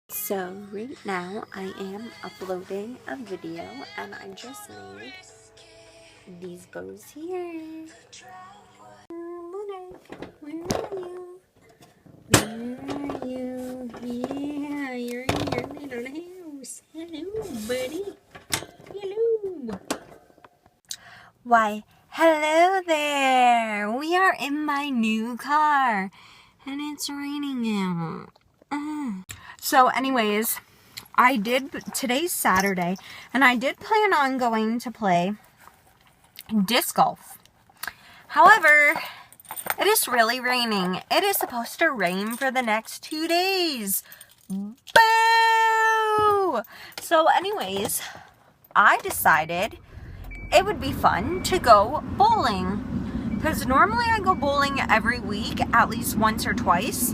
So right now I am uploading a video and I just made these bows here. Monarch, where are you? Where are you? Yeah, you're in your little house. Hello, buddy. Hello. Why, hello there. We are in my new car and it's raining out. So anyways, today's Saturday, and I did plan on going to play disc golf. However, it is really raining. It is supposed to rain for the next 2 days. Boo! So anyways, I decided it would be fun to go bowling. Because normally I go bowling every week, at least once or twice.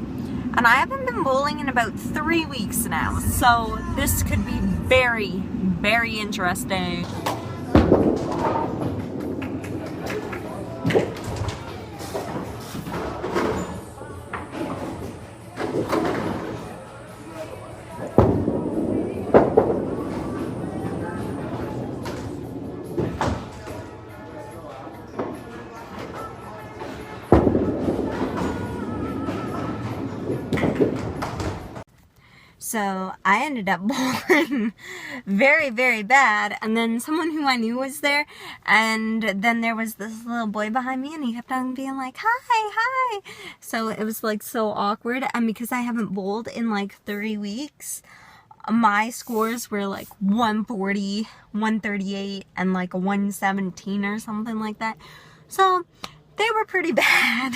And I haven't been bowling in about 3 weeks now. So this could be very, very interesting. So I ended up bowling very, very bad, and then someone who I knew was there, and then there was this little boy behind me, and he kept on being like, hi. So it was like so awkward, and because I haven't bowled in like 3 weeks, my scores were like 140, 138, and like a 117 or something like that. So they were pretty bad.